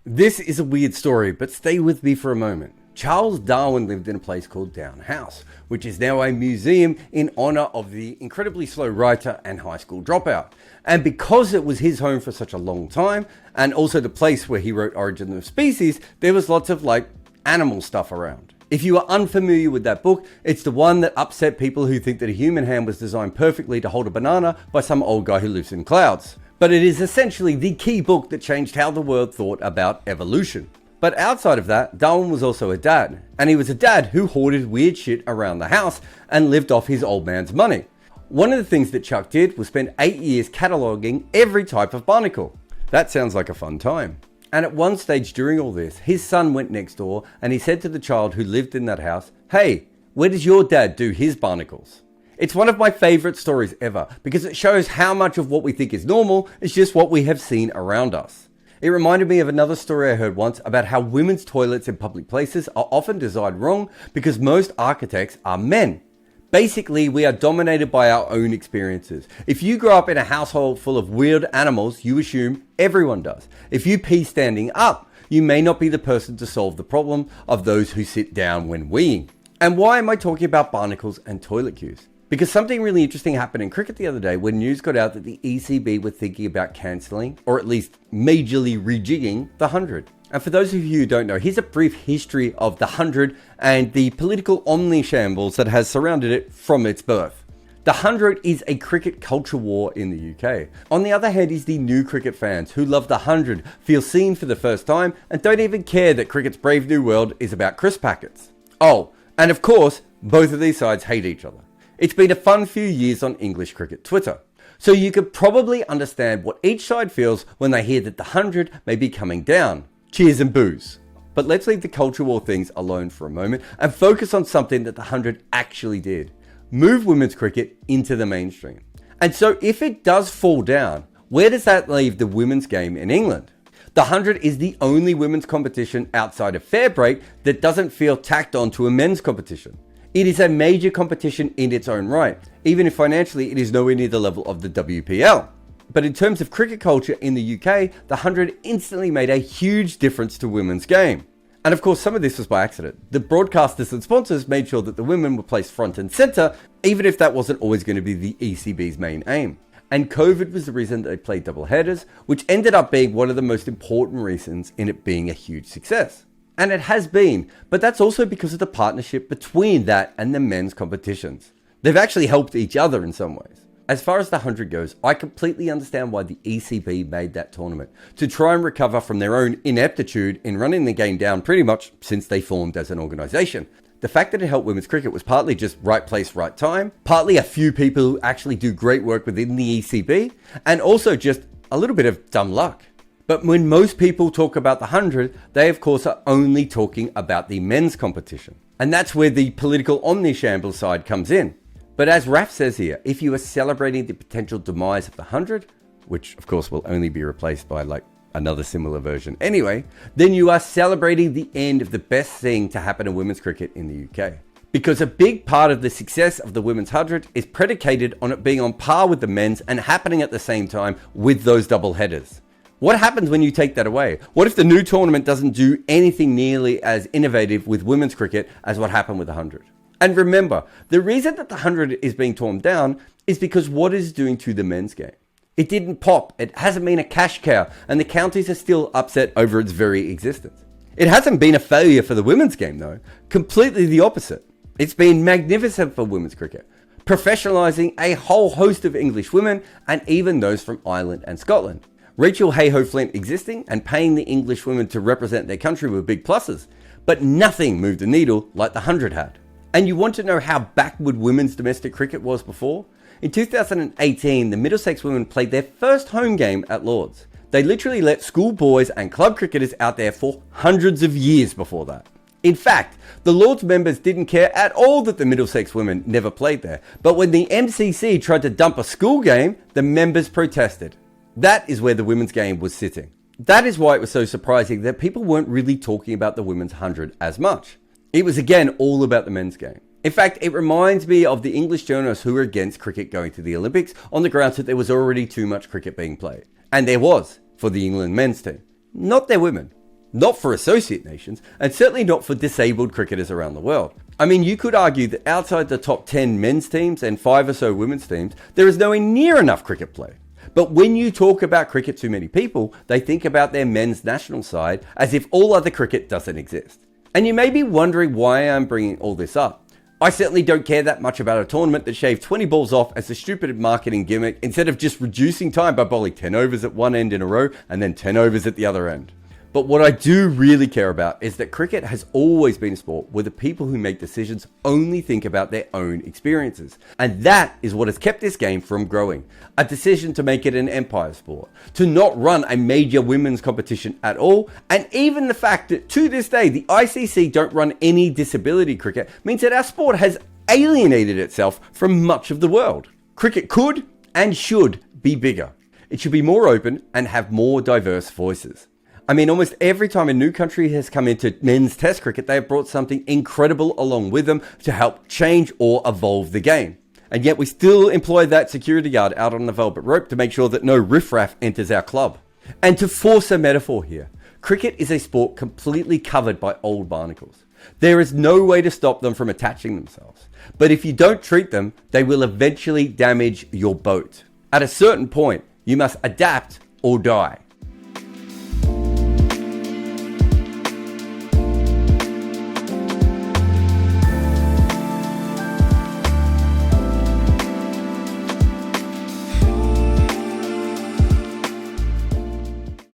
This is a weird story, but stay with me for a moment. Charles Darwin lived in a place called Down House, which is now a museum in honor of the incredibly slow writer and high school dropout. And because it was his home for such a long time, and also the place where he wrote Origin of Species, there was lots of animal stuff around. If you are unfamiliar with that book, it's the one that upset people who think that a human hand was designed perfectly to hold a banana by some old guy who lives in clouds. But it is essentially the key book that changed how the world thought about evolution. But outside of that, Darwin was also a dad. And he was a dad who hoarded weird shit around the house and lived off his old man's money. One of the things that Chuck did was spend 8 years cataloging every type of barnacle. That sounds like a fun time. And at one stage during all this, his son went next door and he said to the child who lived in that house, "Hey, where does your dad do his barnacles?" It's one of my favorite stories ever because it shows how much of what we think is normal is just what we have seen around us. It reminded me of another story I heard once about how women's toilets in public places are often designed wrong because most architects are men. Basically, we are dominated by our own experiences. If you grow up in a household full of weird animals, you assume everyone does. If you pee standing up, you may not be the person to solve the problem of those who sit down when weeing. And why am I talking about barnacles and toilet queues? Because something really interesting happened in cricket the other day when news got out that the ECB were thinking about cancelling, or at least majorly rejigging, the 100. And for those of you who don't know, here's a brief history of the 100 and the political omnishambles that has surrounded it from its birth. The 100 is a cricket culture war in the UK. On the other hand is the new cricket fans who love the 100, feel seen for the first time, and don't even care that cricket's brave new world is about crisp packets. Oh, and of course, both of these sides hate each other. It's been a fun few years on English cricket Twitter. So you could probably understand what each side feels when they hear that the 100 may be coming down. Cheers and boos. But let's leave the culture war things alone for a moment and focus on something that the 100 actually did. Move women's cricket into the mainstream. And so if it does fall down, where does that leave the women's game in England? The 100 is the only women's competition outside of fair break that doesn't feel tacked on to a men's competition. It is a major competition in its own right, even if financially it is nowhere near the level of the WPL. But in terms of cricket culture in the UK, the 100 instantly made a huge difference to women's game. And of course, some of this was by accident. The broadcasters and sponsors made sure that the women were placed front and centre, even if that wasn't always going to be the ECB's main aim. And COVID was the reason they played double headers, which ended up being one of the most important reasons in it being a huge success. And it has been, but that's also because of the partnership between that and the men's competitions. They've actually helped each other in some ways. As far as the 100 goes, I completely understand why the ECB made that tournament, to try and recover from their own ineptitude in running the game down pretty much since they formed as an organisation. The fact that it helped women's cricket was partly just right place, right time, partly a few people who actually do great work within the ECB, and also just a little bit of dumb luck. But when most people talk about the 100, they of course are only talking about the men's competition. And that's where the political omnishamble side comes in. But as Raf says here, if you are celebrating the potential demise of the 100, which of course will only be replaced by another similar version anyway, then you are celebrating the end of the best thing to happen to women's cricket in the UK. Because a big part of the success of the women's 100 is predicated on it being on par with the men's and happening at the same time with those double headers. What happens when you take that away? What if the new tournament doesn't do anything nearly as innovative with women's cricket as what happened with the 100? And remember, the reason that the 100 is being torn down is because what it is doing to the men's game. It didn't pop, it hasn't been a cash cow, and the counties are still upset over its very existence. It hasn't been a failure for the women's game though, completely the opposite. It's been magnificent for women's cricket, professionalising a whole host of English women and even those from Ireland and Scotland. Rachel Hayhoe-Flint existing and paying the English women to represent their country were big pluses, but nothing moved the needle like the 100 had. And you want to know how backward women's domestic cricket was before? In 2018, the Middlesex women played their first home game at Lord's. They literally let schoolboys and club cricketers out there for hundreds of years before that. In fact, the Lord's members didn't care at all that the Middlesex women never played there, but when the MCC tried to dump a school game, the members protested. That is where the women's game was sitting. That is why it was so surprising that people weren't really talking about the women's 100 as much. It was again all about the men's game. In fact, it reminds me of the English journalists who were against cricket going to the Olympics on the grounds that there was already too much cricket being played. And there was, for the England men's team. Not their women. not for associate nations, and certainly not for disabled cricketers around the world. I mean, you could argue that outside the top 10 men's teams and 5 or so women's teams, there is nowhere near enough cricket play. But when you talk about cricket to many people, they think about their men's national side as if all other cricket doesn't exist. And you may be wondering why I'm bringing all this up. I certainly don't care that much about a tournament that shaved 20 balls off as a stupid marketing gimmick instead of just reducing time by bowling 10 overs at one end in a row and then 10 overs at the other end. But what I do really care about is that cricket has always been a sport where the people who make decisions only think about their own experiences. And that is what has kept this game from growing. A decision to make it an empire sport, to not run a major women's competition at all, and even the fact that to this day the ICC don't run any disability cricket means that our sport has alienated itself from much of the world. Cricket could and should be bigger. It should be more open and have more diverse voices. I mean, almost every time a new country has come into men's test cricket, they have brought something incredible along with them to help change or evolve the game. And yet we still employ that security guard out on the velvet rope to make sure that no riffraff enters our club. And to force a metaphor here, cricket is a sport completely covered by old barnacles. There is no way to stop them from attaching themselves. But if you don't treat them, they will eventually damage your boat. At a certain point, you must adapt or die.